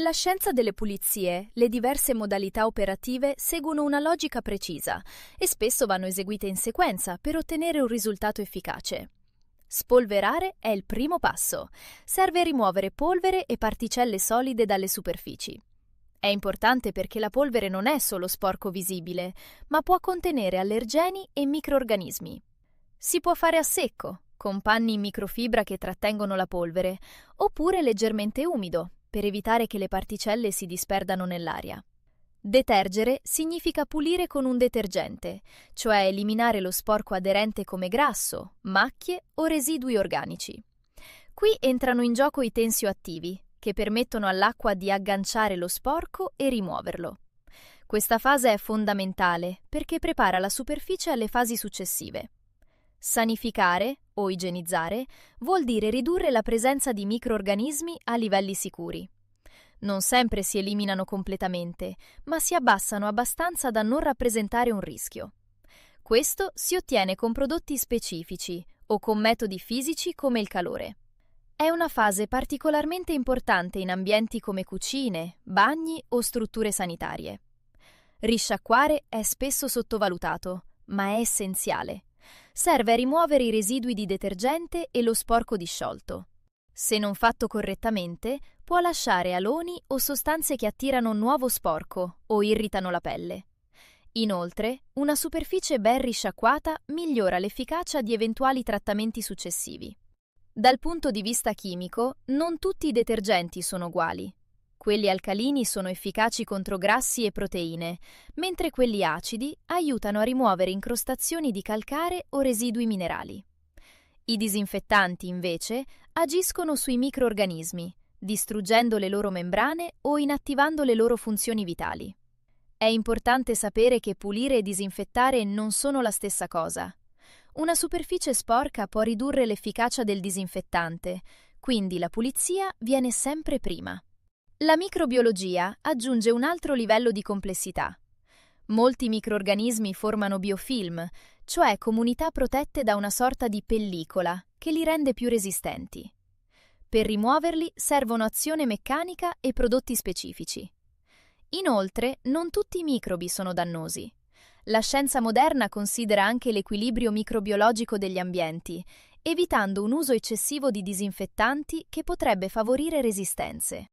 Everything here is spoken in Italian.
Nella scienza delle pulizie, le diverse modalità operative seguono una logica precisa e spesso vanno eseguite in sequenza per ottenere un risultato efficace. Spolverare è il primo passo. Serve rimuovere polvere e particelle solide dalle superfici. È importante perché la polvere non è solo sporco visibile, ma può contenere allergeni e microrganismi. Si può fare a secco, con panni in microfibra che trattengono la polvere, oppure leggermente umido, per evitare che le particelle si disperdano nell'aria. Detergere significa pulire con un detergente, cioè eliminare lo sporco aderente come grasso, macchie o residui organici. Qui entrano in gioco i tensioattivi, che permettono all'acqua di agganciare lo sporco e rimuoverlo. Questa fase è fondamentale perché prepara la superficie alle fasi successive. Sanificare o igienizzare vuol dire ridurre la presenza di microrganismi a livelli sicuri. Non sempre si eliminano completamente, ma si abbassano abbastanza da non rappresentare un rischio. Questo si ottiene con prodotti specifici o con metodi fisici come il calore. È una fase particolarmente importante in ambienti come cucine, bagni o strutture sanitarie. Risciacquare è spesso sottovalutato, ma è essenziale. Serve a rimuovere i residui di detergente e lo sporco disciolto. Se non fatto correttamente, può lasciare aloni o sostanze che attirano nuovo sporco o irritano la pelle. Inoltre, una superficie ben risciacquata migliora l'efficacia di eventuali trattamenti successivi. Dal punto di vista chimico, non tutti i detergenti sono uguali. Quelli alcalini sono efficaci contro grassi e proteine, mentre quelli acidi aiutano a rimuovere incrostazioni di calcare o residui minerali. I disinfettanti, invece, agiscono sui microrganismi, distruggendo le loro membrane o inattivando le loro funzioni vitali. È importante sapere che pulire e disinfettare non sono la stessa cosa. Una superficie sporca può ridurre l'efficacia del disinfettante, quindi la pulizia viene sempre prima. La microbiologia aggiunge un altro livello di complessità. Molti microrganismi formano biofilm, cioè comunità protette da una sorta di pellicola che li rende più resistenti. Per rimuoverli servono azione meccanica e prodotti specifici. Inoltre, non tutti i microbi sono dannosi. La scienza moderna considera anche l'equilibrio microbiologico degli ambienti, evitando un uso eccessivo di disinfettanti che potrebbe favorire resistenze.